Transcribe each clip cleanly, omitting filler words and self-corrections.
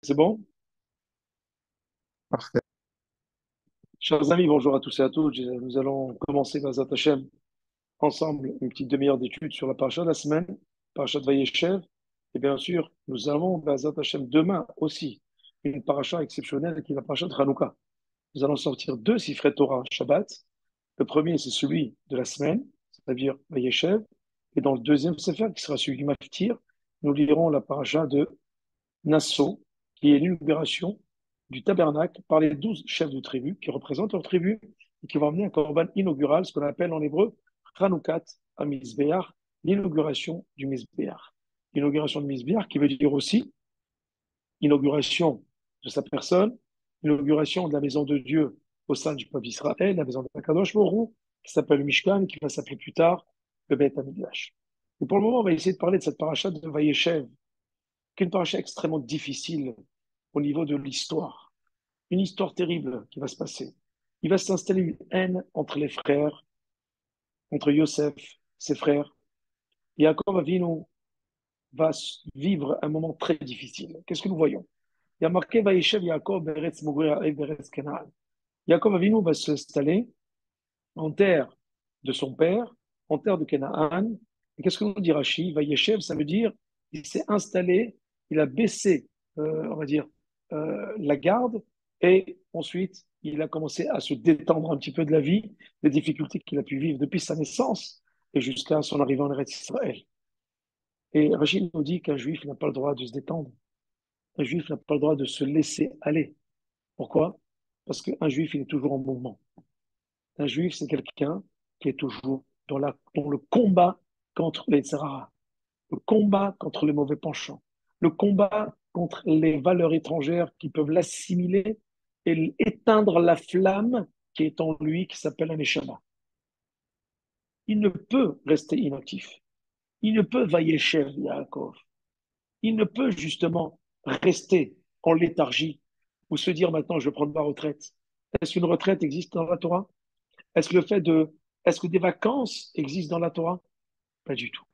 C'est bon? Parfait. Chers amis, bonjour à tous et à toutes. Nous allons commencer Bezat Hashem ensemble une petite demi-heure d'études sur la paracha de la semaine, paracha de Vayeshev. Et bien sûr, nous avons Bezat Hashem demain aussi une paracha exceptionnelle qui est la paracha de Hanouka. Nous allons sortir deux Sifrei Torah Shabbat. Le premier, c'est celui de la semaine, c'est-à-dire Vayeshev. Et dans le deuxième Sefer, qui sera celui du Maftir, nous lirons la paracha de Nassau, qui est l'inauguration du tabernacle par les 12 chefs de tribu qui représentent leur tribu et qui vont amener un korban inaugural, ce qu'on appelle en hébreu Chanoukat HaMizbeach, l'inauguration du Mizbeach. L'inauguration du Mizbeach qui veut dire aussi inauguration de sa personne, inauguration de la maison de Dieu au sein du peuple d'Israël, la maison de Kadosh Baruch Hu, qui s'appelle le Mishkan et qui va s'appeler plus tard le Beth Hamikdash. Et pour le moment, on va essayer de parler de cette paracha de Vayeshev, qui est une paracha extrêmement difficile au niveau de l'histoire. Une histoire terrible qui va se passer. Il va s'installer une haine entre les frères, entre Yosef, ses frères. Yaakov Avinu va vivre un moment très difficile. Qu'est-ce que nous voyons? Il y a marqué Vaïchev Yaakov Beretz Moguer et Beretz Canaan. Yaakov Avinu va s'installer en terre de son père, en terre de Canaan. Et qu'est-ce que nous dit Rashi? Vaïchev, ça veut dire il s'est installé, il a baissé, on va dire, la garde, et ensuite il a commencé à se détendre un petit peu de la vie, des difficultés qu'il a pu vivre depuis sa naissance et jusqu'à son arrivée en Eretz Israël. Et Rachid nous dit qu'un juif n'a pas le droit de se détendre, un juif n'a pas le droit de se laisser aller. Pourquoi? Parce qu'un juif, il est toujours en mouvement. Un juif, c'est quelqu'un qui est toujours dans le combat contre les tzara'as, le combat contre les mauvais penchants, le combat contre les valeurs étrangères qui peuvent l'assimiler et éteindre la flamme qui est en lui, qui s'appelle un neshama. Il ne peut rester inactif. Il ne peut Vayeshev Yaakov. Il ne peut justement rester en léthargie ou se dire maintenant je vais prendre ma retraite. Est-ce qu'une retraite existe dans la Torah? Est-ce que le fait de, est-ce que des vacances existent dans la Torah? Pas du tout.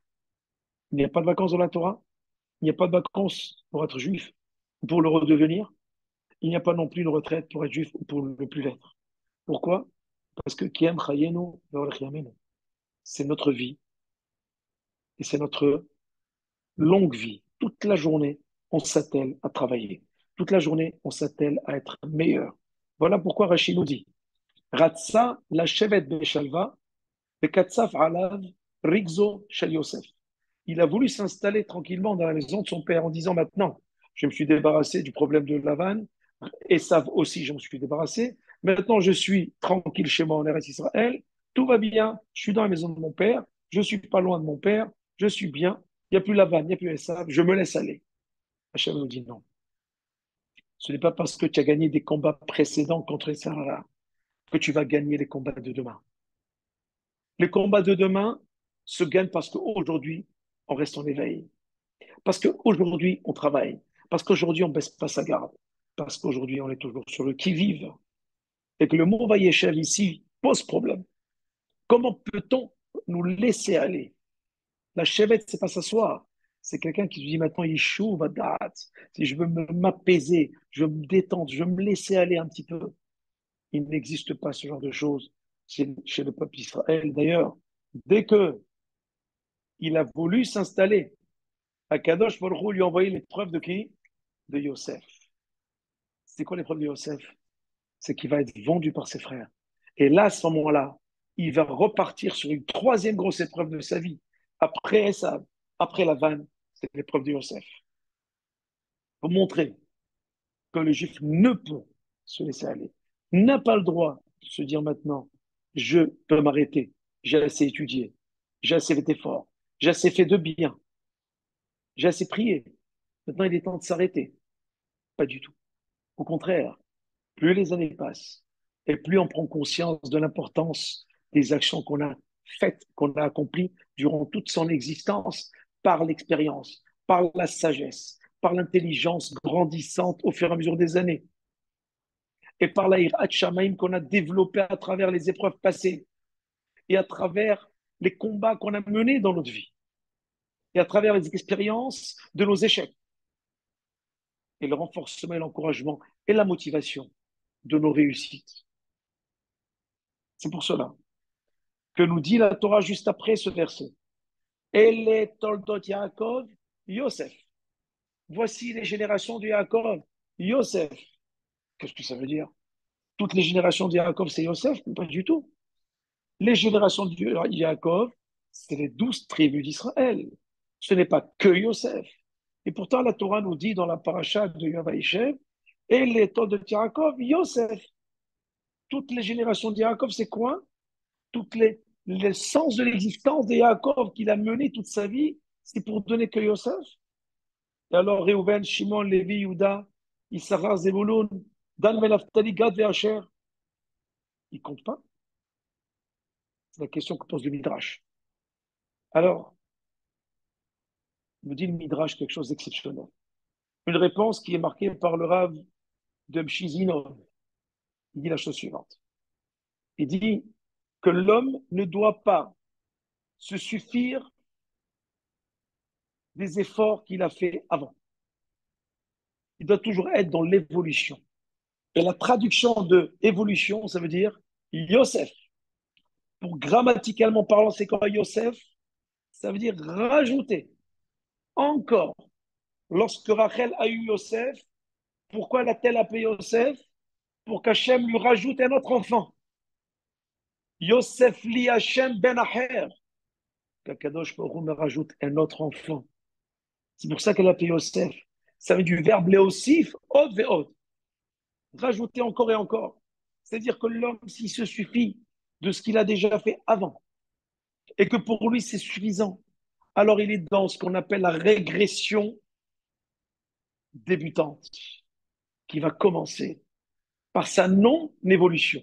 Il n'y a pas de vacances dans la Torah. Il n'y a pas de vacances pour être juif ou pour le redevenir. Il n'y a pas non plus une retraite pour être juif ou pour ne plus l'être. Pourquoi? Parce que Kiem Chayenu Ve'olech Yamenu, c'est notre vie et c'est notre longue vie. Toute la journée, on s'attelle à travailler. Toute la journée, on s'attelle à être meilleur. Voilà pourquoi Rachid nous dit Ratsa la shevet beshalva, bekatsaf alav rigzo shel Yosef. Il a voulu s'installer tranquillement dans la maison de son père en disant maintenant, je me suis débarrassé du problème de Lavan, et ça aussi, je me suis débarrassé. Maintenant, je suis tranquille chez moi en Eretz Israël, tout va bien, je suis dans la maison de mon père, je ne suis pas loin de mon père, je suis bien, il n'y a plus Lavan, il n'y a plus Esav, je me laisse aller. Hachem nous dit non. Ce n'est pas parce que tu as gagné des combats précédents contre les Sahara que tu vas gagner les combats de demain. Les combats de demain se gagnent parce qu'aujourd'hui, on reste en éveil. Parce qu'aujourd'hui, on travaille. Parce qu'aujourd'hui, on ne baisse pas sa garde. Parce qu'aujourd'hui, on est toujours sur le qui-vive. Et que le mot Vayeshev ici pose problème. Comment peut-on nous laisser aller? La chevette, c'est pas s'asseoir. C'est quelqu'un qui se dit maintenant, il chou, va date. Si je veux m'apaiser, je veux me détendre, je veux me laisser aller un petit peu. Il n'existe pas ce genre de choses chez le peuple d'Israël. D'ailleurs, dès que il a voulu s'installer, Akadosh Baruch Hu lui a envoyé l'épreuve de qui? De Yosef. C'est quoi l'épreuve de Yosef? C'est qu'il va être vendu par ses frères. Et là, à ce moment-là, il va repartir sur une troisième grosse épreuve de sa vie. Après ça, après la vanne, c'est l'épreuve de Yosef. Pour montrer que le juif ne peut se laisser aller, n'a pas le droit de se dire maintenant, je peux m'arrêter, j'ai assez étudié, j'ai assez fait d'efforts, j'ai assez fait de bien, j'ai assez prié. Maintenant, il est temps de s'arrêter. Pas du tout. Au contraire, plus les années passent et plus on prend conscience de l'importance des actions qu'on a faites, qu'on a accomplies durant toute son existence par l'expérience, par la sagesse, par l'intelligence grandissante au fur et à mesure des années et par la hirat shamaim qu'on a développé à travers les épreuves passées et à travers les combats qu'on a menés dans notre vie et à travers les expériences de nos échecs. et le renforcement et l'encouragement et la motivation de nos réussites. C'est pour cela que nous dit la Torah juste après ce verset. Ele toldot Yaakov, Yosef. Voici les générations de Yaakov, Yosef. Qu'est-ce que ça veut dire? Toutes les générations de Yaakov, c'est Yosef? Pas du tout. Les générations de Yaakov, c'est les 12 tribus d'Israël. Ce n'est pas que Yosef. Et pourtant, la Torah nous dit dans la paracha de Yavaïchev, et les temps de Yaakov, Yosef. Toutes les générations de Yaakov, c'est quoi? Toutes les sens de l'existence de Yaakov qu'il a mené toute sa vie, c'est pour donner que Yosef. Et alors, Reuven, Shimon, Lévi, Yuda, Issachar, Zebulun, Dan, Naphtali, Gad et Asher, ils ne comptent pas. C'est la question que pose le Midrash. Alors, nous dit le Midrash quelque chose d'exceptionnel. Une réponse qui est marquée par le Rav de Mchizinov. Il dit la chose suivante. Il dit que l'homme ne doit pas se suffire des efforts qu'il a fait avant. Il doit toujours être dans l'évolution. Et la traduction de évolution, ça veut dire Yosef. Pour grammaticalement parlant, c'est quoi Yosef? Ça veut dire rajouter encore. Lorsque Rachel a eu Yosef, pourquoi l'a-t-elle appelé Yosef? Pour qu'Hachem lui rajoute un autre enfant. Yosef li Hachem ben Acher. Qu'Akadosh Baruch Hu me rajoute un autre enfant. C'est pour ça qu'elle a appelé Yosef. Ça vient du verbe léosif, od ve od. Rajouter encore et encore. C'est-à-dire que l'homme, s'il se suffit de ce qu'il a déjà fait avant, et que pour lui c'est suffisant, alors il est dans ce qu'on appelle la régression débutante, qui va commencer par sa non-évolution,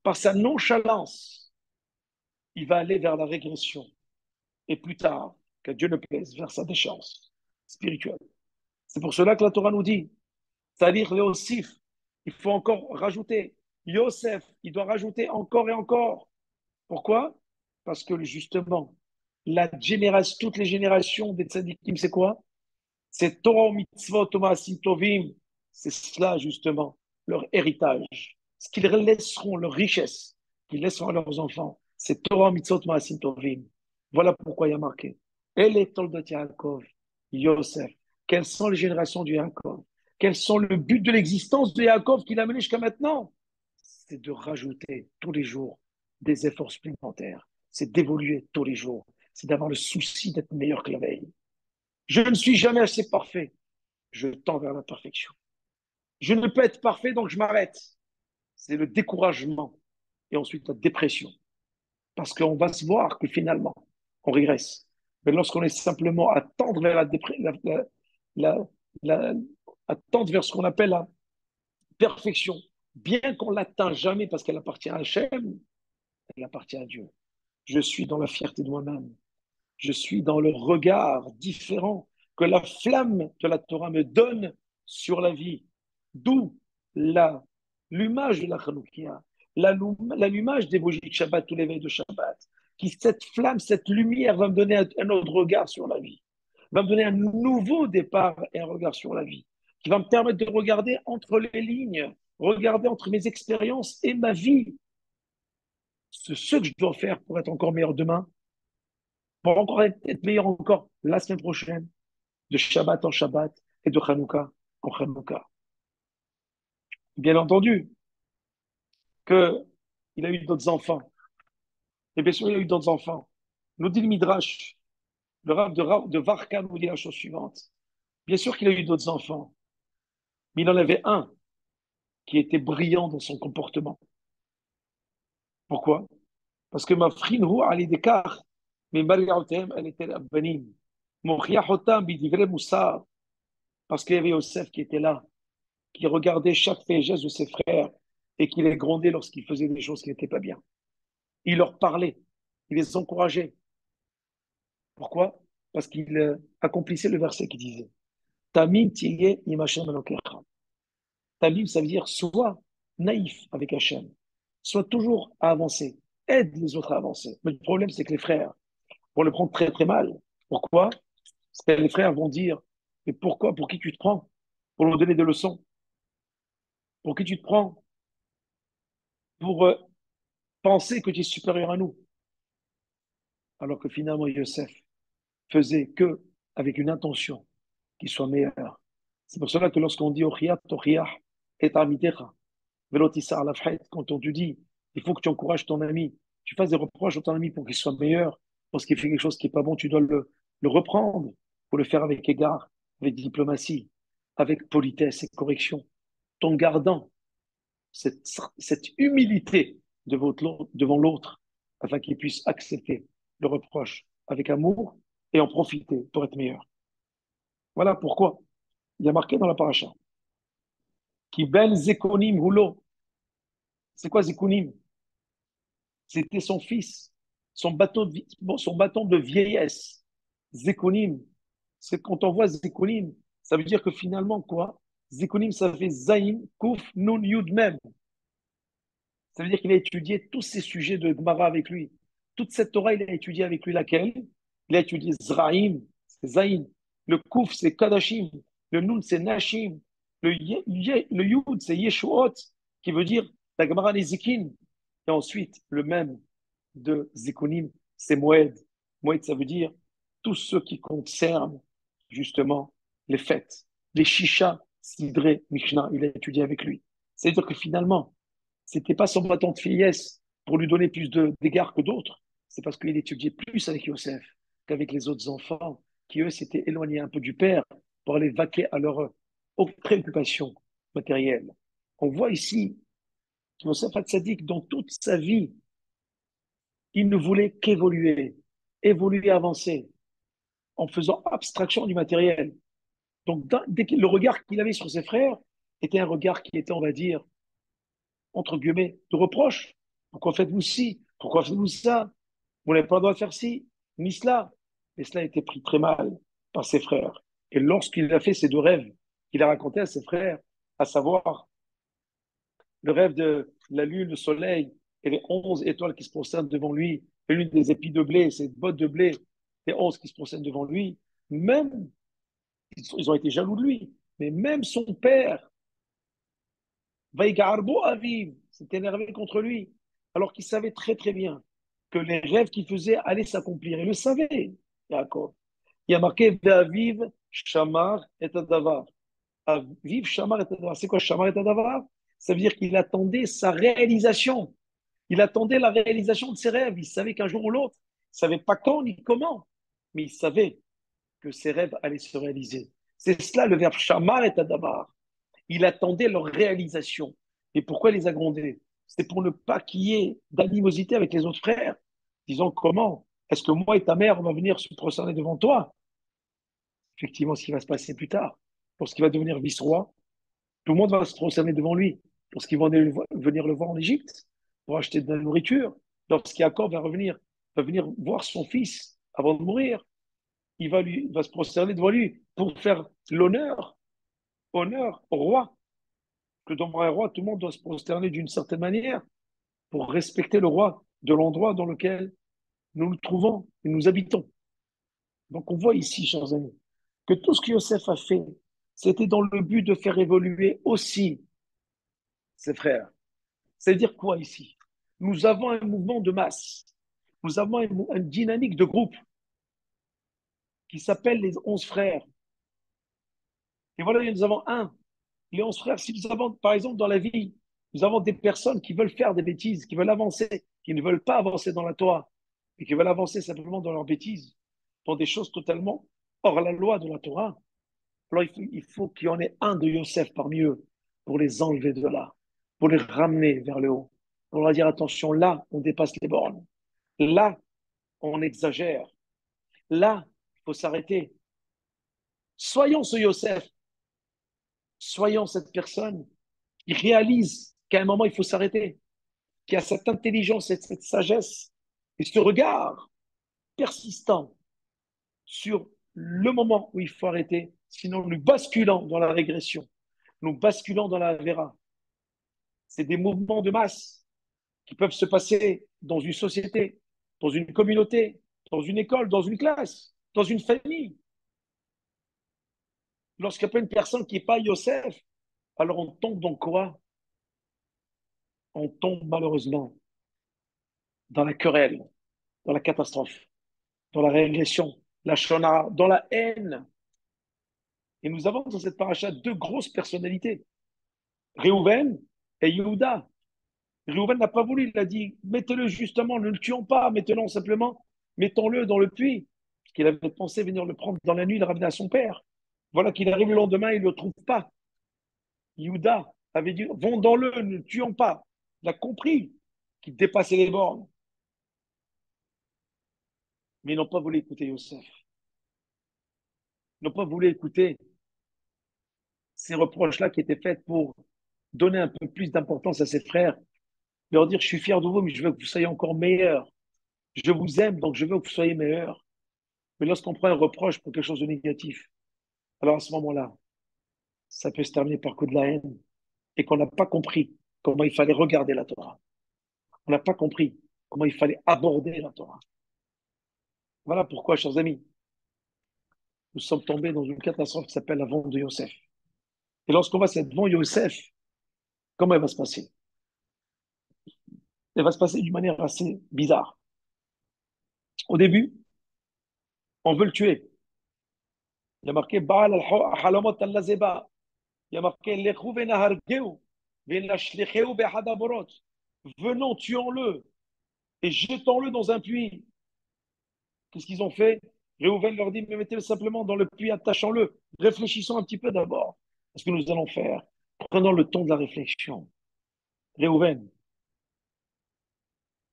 par sa nonchalance. Il va aller vers la régression, et plus tard, que Dieu ne plaise, vers sa déchéance spirituelle. C'est pour cela que la Torah nous dit, c'est-à-dire Léosif, il faut encore rajouter. Yosef, il doit rajouter encore et encore. Pourquoi? Parce que justement, toutes les générations des tzadikim, c'est quoi? C'est Torah, mitzvot, Maasim tovim. C'est cela, justement, leur héritage. Ce qu'ils laisseront, leur richesse, qu'ils laisseront à leurs enfants, c'est Torah, mitzvot, Maasim tovim. Voilà pourquoi il y a marqué. Elle est Toldot Yaakov, Yosef. Quelles sont les générations du Yaakov? Quels sont le but de l'existence de Yaakov qu'il a mené jusqu'à maintenant? C'est de rajouter tous les jours des efforts supplémentaires. C'est d'évoluer tous les jours. C'est d'avoir le souci d'être meilleur que la veille. Je ne suis jamais assez parfait. Je tends vers la perfection. Je ne peux être parfait, donc je m'arrête. C'est le découragement et ensuite la dépression. Parce qu'on va se voir que finalement, on régresse. Mais lorsqu'on est simplement à tendre vers la, la, à tendre vers ce qu'on appelle la perfection, bien qu'on l'atteint jamais parce qu'elle appartient à Hachem, elle appartient à Dieu. Je suis dans la fierté de moi-même. Je suis dans le regard différent que la flamme de la Torah me donne sur la vie. D'où l'image de la Chanoukia, l'allumage des bougies de Shabbat, tous les veilles de Shabbat. Cette flamme, cette lumière va me donner un autre regard sur la vie, va me donner un nouveau départ et un regard sur la vie, qui va me permettre de regarder entre les lignes, regarder entre mes expériences et ma vie. C'est ce que je dois faire pour être encore meilleur demain, pour encore être meilleur encore la semaine prochaine, de Shabbat en Shabbat et de Hanouka en Hanouka. Bien entendu qu'il a eu d'autres enfants. Et bien sûr, il a eu d'autres enfants. Nous dit le Midrash, le Rav de Varka nous dit la chose suivante. Bien sûr qu'il a eu d'autres enfants, mais il en avait un qui était brillant dans son comportement. Pourquoi? Parce que ma frine ali dekar, mais Mariaotem, elle était banim. Mon chiachotam bidivre moussar, parce qu'il y avait Yosef qui était là, qui regardait chaque fait et geste de ses frères et qui les grondait lorsqu'ils faisaient des choses qui n'étaient pas bien. Il leur parlait, il les encourageait. Pourquoi? Parce qu'il accomplissait le verset qui disait Tamim tiye imachem elokecha. Tamim, ça veut dire sois naïf avec Hachem, sois toujours à avancer, aide les autres à avancer. Mais le problème, c'est que les frères vont le prendre très très mal. Pourquoi? Parce que les frères vont dire mais pourquoi, pour qui tu te prends? pour nous donner des leçons. Pour qui tu te prends pour penser que tu es supérieur à nous, alors que finalement Yosef faisait que avec une intention qui soit meilleure. C'est pour cela que lorsqu'on dit Ochiyah, Tochiyah, et Amitecha, Velotissa la quand on te dit, il faut que tu encourages ton ami, tu fasses des reproches à ton ami pour qu'il soit meilleur, lorsqu'il fait quelque chose qui n'est pas bon, tu dois le reprendre, pour le faire avec égard, avec diplomatie, avec politesse et correction, en gardant cette humilité devant l'autre, afin qu'il puisse accepter le reproche avec amour et en profiter pour être meilleur. Voilà pourquoi il y a marqué dans la paracha, qui ben zekonim hulo. C'est quoi zekonim? C'était son fils, son bâton de vieillesse. Zekonim, c'est quand on voit zekonim, ça veut dire que finalement quoi? Zekonim, ça fait zayin, kuf, nun, yud, mem. Ça veut dire qu'il a étudié tous ces sujets de Gemara avec lui. Toute cette Torah, il a étudié avec lui laquelle? Il a étudié Zraïm, c'est Zaïm. Le Kouf, c'est Kadashim. Le Nun, c'est Nashim. Le Yud, c'est Yeshuot, qui veut dire la Gemara Nezikin. Et ensuite, le même de Zikonim, c'est Moed. Moed, ça veut dire tout ce qui concerne justement les fêtes. Les Shisha, Sidre, Mishnah, il a étudié avec lui. C'est-à-dire que finalement, c'était pas son bâton de vieillesse pour lui donner plus d'égards que d'autres. C'est parce qu'il étudiait plus avec Yosef qu'avec les autres enfants qui, eux, s'étaient éloignés un peu du père pour aller vaquer à leurs préoccupations matérielles. On voit ici que Yosef Hatzadik, dans toute sa vie, il ne voulait qu'évoluer, évoluer, avancer, en faisant abstraction du matériel. Donc, dès que le regard qu'il avait sur ses frères était un regard qui était, on va dire, entre guillemets, de reproche. Pourquoi faites-vous ci? Pourquoi faites-vous ça? Vous n'avez pas le droit de faire ci, ni cela. Mais cela a été pris très mal par ses frères. Et lorsqu'il a fait ces deux rêves qu'il a racontés à ses frères, à savoir le rêve de la lune, le soleil et les 11 étoiles qui se prosternent devant lui, et l'une des épis de blé, ces bottes de blé, les 11 qui se prosternent devant lui, même, ils ont été jaloux de lui, mais même son père, Vaïgarbo Aviv, s'est énervé contre lui, alors qu'il savait très très bien que les rêves qu'il faisait allaient s'accomplir. Il le savait, Yaakov. Il y a marqué Aviv, Shamar et Adavar. Aviv, Shamar et Adavar. C'est quoi Shamar et Adavar? Ça veut dire qu'il attendait sa réalisation. Il attendait la réalisation de ses rêves. Il savait qu'un jour ou l'autre, il ne savait pas quand ni comment, mais il savait que ses rêves allaient se réaliser. C'est cela le verbe Shamar et Adavar. Il attendait leur réalisation. Et pourquoi les a grondés? C'est pour ne pas qu'il y ait d'animosité avec les autres frères, disant comment est-ce que moi et ta mère, on va venir se prosterner devant toi? Effectivement, ce qui va se passer plus tard, lorsqu'il va devenir vice-roi, tout le monde va se prosterner devant lui. Lorsqu'ils vont venir le voir en Égypte pour acheter de la nourriture, lorsqu'Yaakov va venir voir son fils avant de mourir, va se prosterner devant lui pour faire honneur au roi. Que devant un roi, tout le monde doit se prosterner d'une certaine manière pour respecter le roi de l'endroit dans lequel nous nous trouvons et nous habitons. Donc on voit ici, chers amis, que tout ce que Yosef a fait, c'était dans le but de faire évoluer aussi ses frères. C'est-à-dire quoi ici? Nous avons un mouvement de masse, nous avons une dynamique de groupe qui s'appelle les 11 frères. Et voilà, nous avons les 11 frères. Si nous avons, par exemple, dans la vie, nous avons des personnes qui veulent faire des bêtises, qui veulent avancer, qui ne veulent pas avancer dans la Torah, et qui veulent avancer simplement dans leurs bêtises, dans des choses totalement hors la loi de la Torah, alors il faut qu'il y en ait un de Yosef parmi eux pour les enlever de là, pour les ramener vers le haut, pour leur dire attention, là, on dépasse les bornes, là, on exagère, là, il faut s'arrêter. Soyons ce Yosef, soyons cette personne qui réalise qu'à un moment, il faut s'arrêter, qui a cette intelligence et cette sagesse et ce regard persistant sur le moment où il faut arrêter, sinon nous basculons dans la régression, nous basculons dans la vera. C'est des mouvements de masse qui peuvent se passer dans une société, dans une communauté, dans une école, dans une classe, dans une famille. Lorsqu'il n'y a pas une personne qui n'est pas Yosef, alors on tombe dans quoi? On tombe malheureusement dans la querelle, dans la catastrophe, dans la régression, la shona, dans la haine. Et nous avons dans cette paracha deux grosses personnalités, Réhouven et Yehuda. Réhouven n'a pas voulu, il a dit, mettez-le justement, ne le tuons pas, mettez-le simplement, mettons-le dans le puits. Parce qu'il avait pensé venir le prendre dans la nuit, le ramener à son père. Voilà qu'il arrive le lendemain, il ne le trouve pas. Yehuda avait dit, vendons-le, ne le tuons pas. Il a compris qu'il dépassait les bornes. Mais ils n'ont pas voulu écouter Yosef. Ils n'ont pas voulu écouter ces reproches-là qui étaient faits pour donner un peu plus d'importance à ses frères, leur dire, je suis fier de vous, mais je veux que vous soyez encore meilleurs. Je vous aime, donc je veux que vous soyez meilleurs. Mais lorsqu'on prend un reproche pour quelque chose de négatif, alors à ce moment-là, ça peut se terminer par coup de la haine et qu'on n'a pas compris comment il fallait regarder la Torah. On n'a pas compris comment il fallait aborder la Torah. Voilà pourquoi, chers amis, nous sommes tombés dans une catastrophe qui s'appelle la vente de Yosef. Et lorsqu'on va cette vente Yosef, comment elle va se passer? Elle va se passer d'une manière assez bizarre. Au début, on veut le tuer. Il y a marqué Baal al-Halamot al-Lazeba. Il y a marqué Lechu venahargeu, venashlicheu behadaborot. Venons, tuons-le et jetons-le dans un puits. Qu'est-ce qu'ils ont fait? Réhouven leur dit, mais mettez-le simplement dans le puits, attachons-le. Réfléchissons un petit peu d'abord à ce que nous allons faire. Prenons le temps de la réflexion. Réhouven,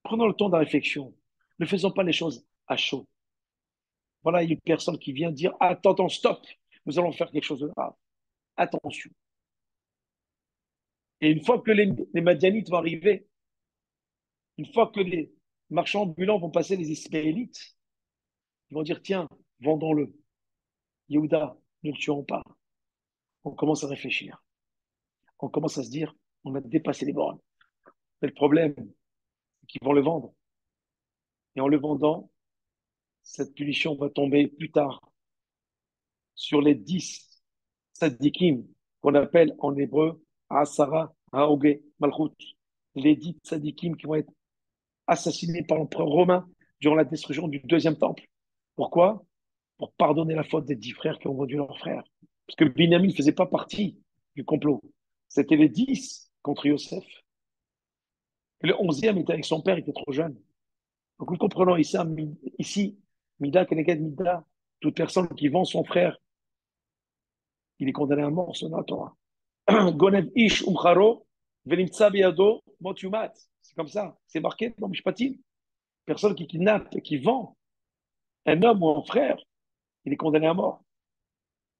prenons le temps de la réflexion. Ne faisons pas les choses à chaud. Voilà, il y a une personne qui vient dire, attends, attends, stop, nous allons faire quelque chose de grave. Attention. Et une fois que les Madianites vont arriver, une fois que les marchands ambulants vont passer les Ismaélites, ils vont dire, tiens, vendons-le. Yehuda, ne le tuons pas. On commence à réfléchir. On commence à se dire, on a dépassé les bornes. Mais le problème, c'est qu'ils vont le vendre. Et en le vendant, cette punition va tomber plus tard sur les 10 tzadikim qu'on appelle en hébreu Asara Haoge Malchut. Les 10 tzadikim qui vont être assassinés par l'empereur romain durant la destruction du deuxième temple. Pourquoi? Pour pardonner la faute des 10 frères qui ont vendu leurs frères. Parce que Binyamin ne faisait pas partie du complot. C'était les 10 contre Yosef. Et le 11e était avec son père, il était trop jeune. Donc nous comprenons ici Mida Keneged Mida, toute personne qui vend son frère, il est condamné à mort selon la Torah. Gonev Ish Umcharo, Velimtsa Beyado, Mot Yumat. C'est comme ça, c'est marqué dans Mishpatim. Personne qui kidnappe, qui vend un homme ou un frère, il est condamné à mort.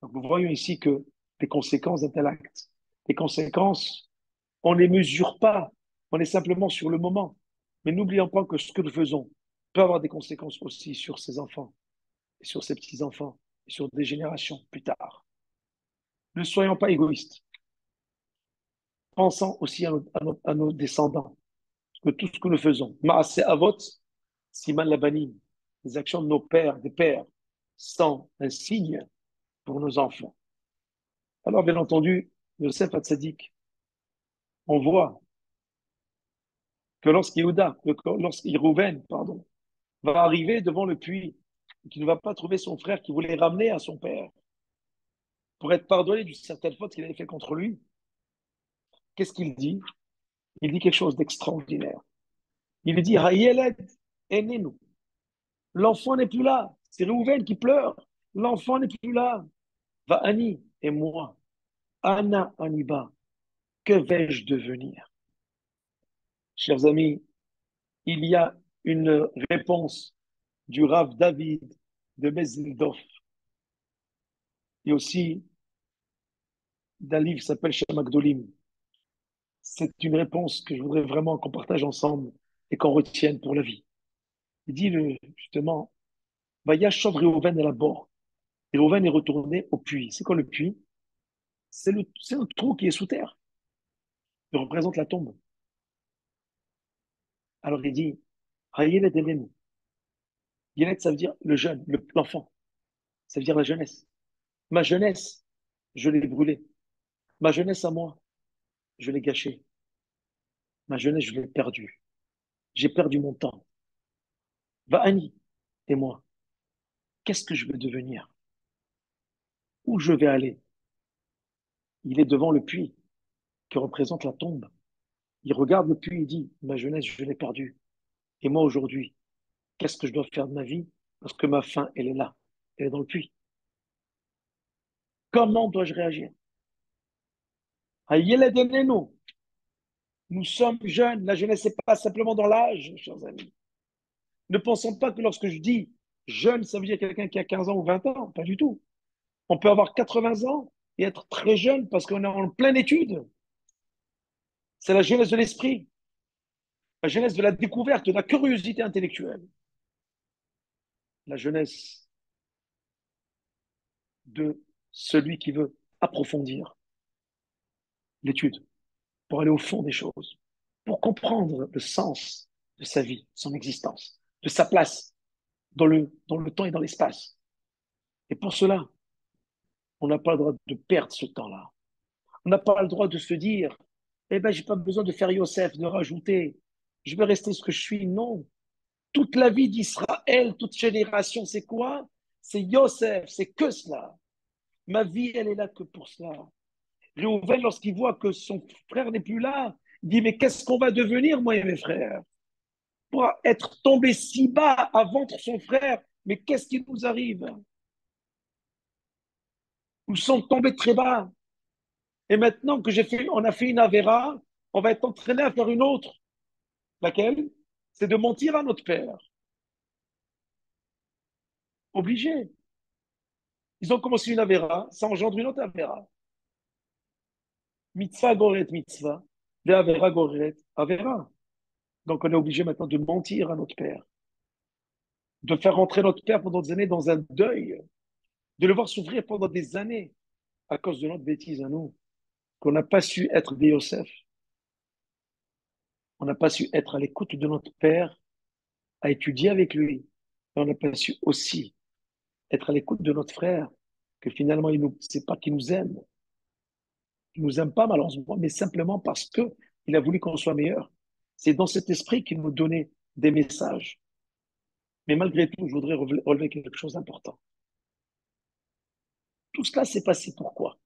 Donc nous voyons ici que les conséquences d'un tel acte, les conséquences, on ne les mesure pas, on est simplement sur le moment. Mais n'oublions pas que ce que nous faisons peut avoir des conséquences aussi sur ses enfants, et sur ses petits-enfants, et sur des générations plus tard. Ne soyons pas égoïstes. Pensons aussi à nos descendants, que tout ce que nous faisons, Maase Avot, Siman Labanim, les actions de nos pères, des pères, sont un signe pour nos enfants. Alors, bien entendu, Yosef Hatzadik, on voit que lorsqu'Yrouven, pardon, va arriver devant le puits, et qu'il ne va pas trouver son frère qui voulait ramener à son père pour être pardonné d'une certaine faute qu'il avait fait contre lui, qu'est-ce qu'il dit? Il dit quelque chose d'extraordinaire. Il dit, Hayeled enenu. L'enfant n'est plus là. C'est Réhouven qui pleure. L'enfant n'est plus là. Va Annie et moi. Anna Aniba. Que vais-je devenir? Chers amis, il y a une réponse du Rav David de Mezildorf et aussi d'un livre qui s'appelle Shem Agdolim. C'est une réponse que je voudrais vraiment qu'on partage ensemble et qu'on retienne pour la vie. Il dit justement, Vayashov Réhouven à la bord. Et Réhouven est retourné au puits. C'est quoi le puits? C'est le trou qui est sous terre. Il représente la tombe. Alors il dit, Hayelet Elenu. Yelet, ça veut dire le jeune, l'enfant. Ça veut dire la jeunesse. Ma jeunesse, je l'ai brûlée. Ma jeunesse à moi, je l'ai gâchée. Ma jeunesse, je l'ai perdue. J'ai perdu mon temps. Va Annie et moi, qu'est-ce que je vais devenir? Où je vais aller? Il est devant le puits qui représente la tombe. Il regarde le puits et dit, ma jeunesse, je l'ai perdue. Et moi, aujourd'hui, qu'est-ce que je dois faire de ma vie? Parce que ma fin, elle est là. Elle est dans le puits. Comment dois-je réagir? Nous sommes jeunes. La jeunesse, n'est pas simplement dans l'âge, chers amis. Ne pensons pas que lorsque je dis jeune, ça veut dire quelqu'un qui a 15 ans ou 20 ans. Pas du tout. On peut avoir 80 ans et être très jeune parce qu'on est en pleine étude. C'est la jeunesse de l'esprit, la jeunesse de la découverte, de la curiosité intellectuelle, la jeunesse de celui qui veut approfondir l'étude pour aller au fond des choses, pour comprendre le sens de sa vie, son existence, de sa place dans le temps et dans l'espace. Et pour cela, on n'a pas le droit de perdre ce temps-là. On n'a pas le droit de se dire, eh ben, j'ai pas besoin de faire Yosef, de rajouter, je vais rester ce que je suis. Non. Toute la vie d'Israël, toute génération, c'est quoi? C'est Yosef, c'est que cela. Ma vie, elle est là que pour cela. Réhouven, lorsqu'il voit que son frère n'est plus là, il dit, mais qu'est-ce qu'on va devenir, moi et mes frères? Pour être tombé si bas avant son frère, mais qu'est-ce qui nous arrive? Nous sommes tombés très bas. Et maintenant que on a fait une avéra, on va être entraîné à faire une autre. Laquelle? C'est de mentir à notre père. Obligé. Ils ont commencé une avéra, ça engendre une autre avéra. Mitzvah goret mitzvah, de avera goret avera. Donc on est obligé maintenant de mentir à notre père, de faire rentrer notre père pendant des années dans un deuil, de le voir souffrir pendant des années à cause de notre bêtise à nous, qu'on n'a pas su être des Yosef, on n'a pas su être à l'écoute de notre père, à étudier avec lui, et on n'a pas su aussi être à l'écoute de notre frère, que finalement, c'est pas qu'il nous aime, il nous aime pas malheureusement, mais simplement parce que il a voulu qu'on soit meilleur. C'est dans cet esprit qu'il nous donnait des messages. Mais malgré tout, je voudrais relever quelque chose d'important. Tout cela s'est passé pourquoi?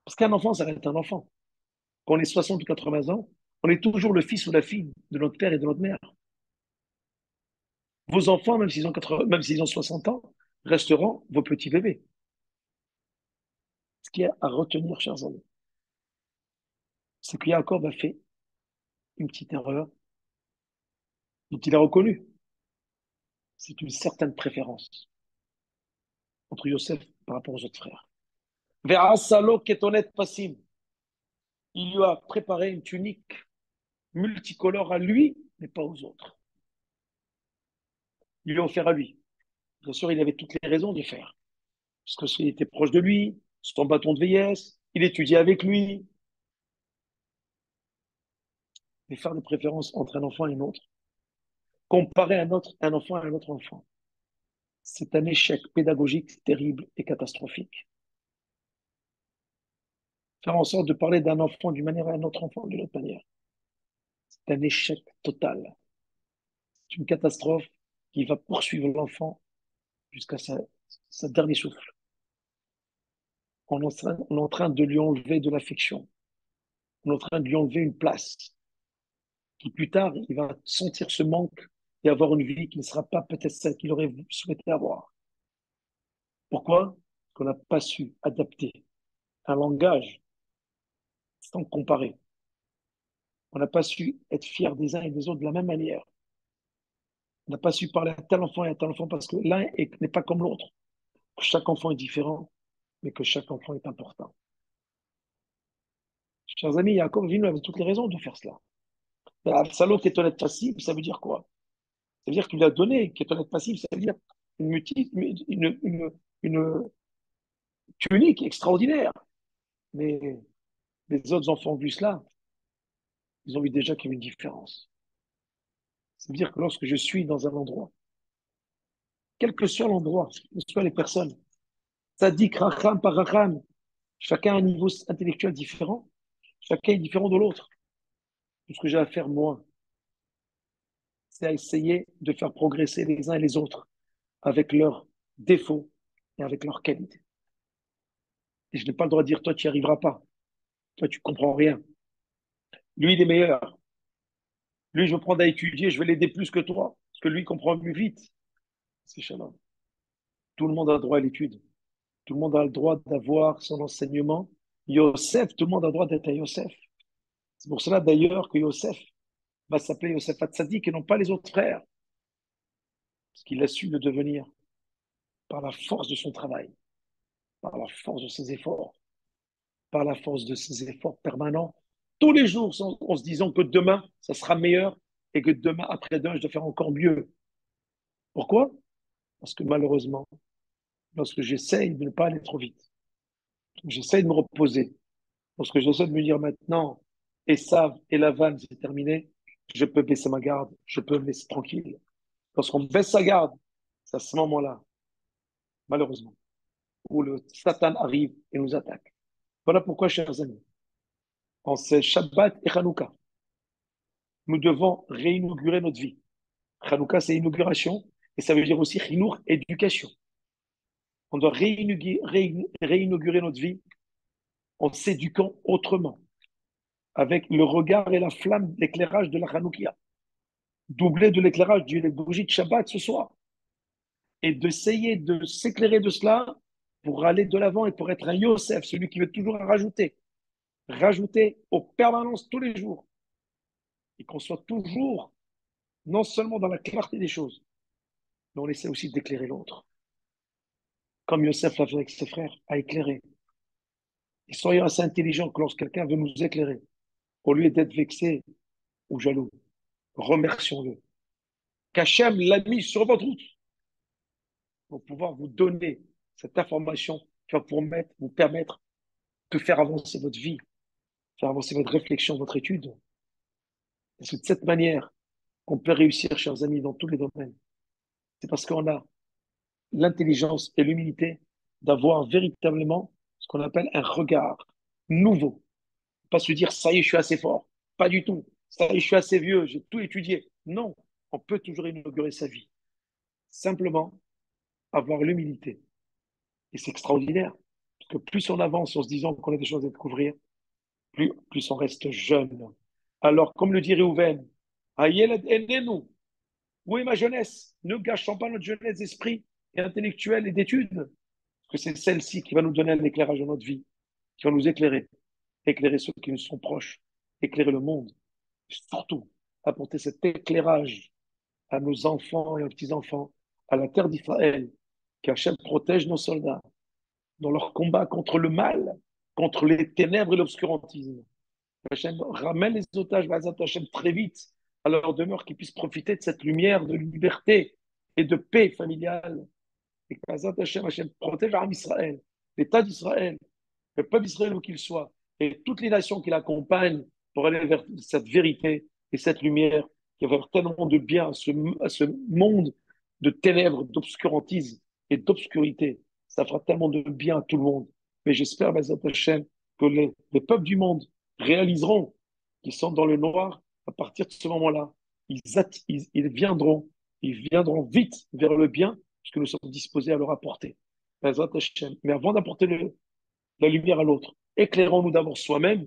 Parce qu'un enfant, ça reste un enfant. Quand on est 60 ou 80 ans, on est toujours le fils ou la fille de notre père et de notre mère. Vos enfants, même s'ils ont 60 ans, resteront vos petits bébés. Ce qu'il y a à retenir, chers amis, c'est que Yaakov a fait une petite erreur dont il a reconnu. C'est une certaine préférence entre Yosef par rapport aux autres frères. Vera Salo Ketonet Passim. Il lui a préparé une tunique multicolore à lui, mais pas aux autres. Il lui a offert à lui. Bien sûr, il avait toutes les raisons de le faire. Parce qu'il était proche de lui, son bâton de vieillesse, il étudiait avec lui. Mais faire des préférences entre un enfant et un autre, comparer un enfant à un autre enfant, c'est un échec pédagogique terrible et catastrophique. Faire en sorte de parler d'un enfant d'une manière à un autre enfant d'une autre manière, c'est un échec total. C'est une catastrophe qui va poursuivre l'enfant jusqu'à sa dernier souffle. On est en train de lui enlever de l'affection. On est en train de lui enlever une place qui plus tard, il va sentir ce manque et avoir une vie qui ne sera pas peut-être celle qu'il aurait souhaité avoir. Pourquoi? Parce qu'on n'a pas su adapter un langage sans comparer. On n'a pas su être fiers des uns et des autres de la même manière. On n'a pas su parler à tel enfant et à tel enfant parce que n'est pas comme l'autre. Chaque enfant est différent, mais que chaque enfant est important. Chers amis, Yaakov Avinu avait toutes les raisons de faire cela. Salaud qui est honnête passif, ça veut dire quoi? Ça veut dire qu'il a donné, qui est honnête passif, ça veut dire une tunique extraordinaire. Mais les autres enfants ont vu cela, ils ont vu déjà qu'il y avait une différence. Ça veut dire que lorsque je suis dans un endroit, quel que soit l'endroit, quelles que soient les personnes, Tzadik, Racham, par Racham, Chacun a un niveau intellectuel différent. Chacun est différent de l'autre. Tout ce que j'ai à faire, moi, c'est à essayer de faire progresser les uns et les autres avec leurs défauts et avec leurs qualités. Et je n'ai pas le droit de dire, toi, tu n'y arriveras pas. Toi, tu comprends rien. Lui, il est meilleur. Lui, je vais prendre à étudier, je vais l'aider plus que toi, parce que lui, il comprend plus vite. C'est shalom. Tout le monde a le droit à l'étude. Tout le monde a le droit d'avoir son enseignement. Yosef, tout le monde a le droit d'être un Yosef. C'est pour cela, d'ailleurs, que Yosef va s'appeler Yosef Hatzadik et non pas les autres frères. Parce qu'il a su le devenir par la force de son travail, par la force de ses efforts, par la force de ses efforts permanents, tous les jours, en se disant que demain, ça sera meilleur et que demain, après-demain, je dois faire encore mieux. Pourquoi? Parce que malheureusement, lorsque j'essaye de ne pas aller trop vite, j'essaye de me reposer, lorsque j'essaie de me dire maintenant, Esav et Lavan, c'est terminé, je peux baisser ma garde, je peux me laisser tranquille. Lorsqu'on baisse sa garde, c'est à ce moment-là, malheureusement, où le Satan arrive et nous attaque. Voilà pourquoi, chers amis, en ce Shabbat et Hanouka, nous devons réinaugurer notre vie. Hanouka, c'est inauguration, et ça veut dire aussi Chinour, éducation. On doit réinaugurer notre vie en s'éduquant autrement, avec le regard et la flamme d'éclairage de la Hanoukia, doublé de l'éclairage du bougie de Shabbat ce soir, et d'essayer de s'éclairer de cela pour aller de l'avant et pour être un Yosef, celui qui veut toujours rajouter aux permanences tous les jours, et qu'on soit toujours non seulement dans la clarté des choses, mais on essaie aussi d'éclairer l'autre, comme Yosef l'a fait avec ses frères, à éclairer. Et soyons assez intelligents que lorsque quelqu'un veut nous éclairer, au lieu d'être vexé ou jaloux, remercions-le. Qu'Hachem l'a mis sur votre route pour pouvoir vous donner cette information qui va vous permettre de faire avancer votre vie, faire avancer votre réflexion, votre étude. Et c'est de cette manière qu'on peut réussir, chers amis, dans tous les domaines. C'est parce qu'on a l'intelligence et l'humilité d'avoir véritablement ce qu'on appelle un regard nouveau. Pas se dire, ça y est, je suis assez fort. Pas du tout. Ça y est, je suis assez vieux, j'ai tout étudié. Non, on peut toujours inaugurer sa vie. Simplement, avoir l'humilité. Et c'est extraordinaire. Parce que plus on avance en se disant qu'on a des choses à découvrir, plus on reste jeune. Alors, comme le dirait Rouven, Ayeled Enenu, où est ma jeunesse? Ne gâchons pas notre jeunesse d'esprit et intellectuelle et d'études. Parce que c'est celle-ci qui va nous donner un éclairage dans notre vie, qui va nous éclairer, éclairer ceux qui nous sont proches, éclairer le monde. Surtout, apporter cet éclairage à nos enfants et aux petits-enfants, à la terre d'Israël, qu'Hachem protège nos soldats dans leur combat contre le mal, contre les ténèbres et l'obscurantisme. Hachem ramène les otages, Hachem, très vite à leur demeure, qu'ils puissent profiter de cette lumière de liberté et de paix familiale. Et Hachem, Hachem protège Israël, l'État d'Israël, le peuple d'Israël où qu'il soit, et toutes les nations qui l'accompagnent pour aller vers cette vérité et cette lumière qui va faire tellement de bien à ce monde de ténèbres, d'obscurantisme et d'obscurité. Ça fera tellement de bien à tout le monde. Mais j'espère, Bezat Hashem, que les peuples du monde réaliseront qu'ils sont dans le noir à partir de ce moment-là. Ils viendront vite vers le bien, puisque nous sommes disposés à leur apporter. Bezat Hashem. Mais avant d'apporter la lumière à l'autre, éclairons-nous d'abord soi-même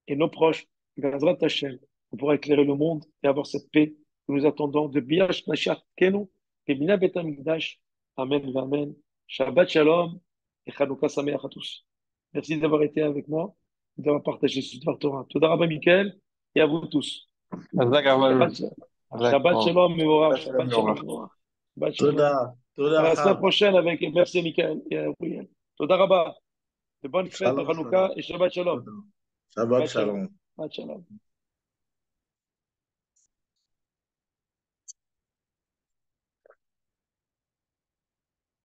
et nos proches, Bezrat Hashem, pour pouvoir éclairer le monde et avoir cette paix que nous attendons de Biash Mashiach Kenu et Bina Bet Hamikdash. Amen, amen. Shabbat Shalom et Chanukah Sameach à tous. Merci d'avoir été avec moi, d'avoir partagé ce Dvar Torah. Toda Rabba Michael et à vous tous. Razak Avalou. Shabbat, Razak. Shabbat Bon. Shalom, Mevorach. Shalom, Shabbat au Shalom, revoir. Mevorach. Shabbat Shalom. תודה, À תודה la semaine חם. prochaine avec merci Michael et Abriel. Toda Rabba. De bonnes fêtes de שלום, Hanouka שלום. et Shabbat Shalom. תודה. שבת Shabbat Shalom. שלום. Shabbat Shalom.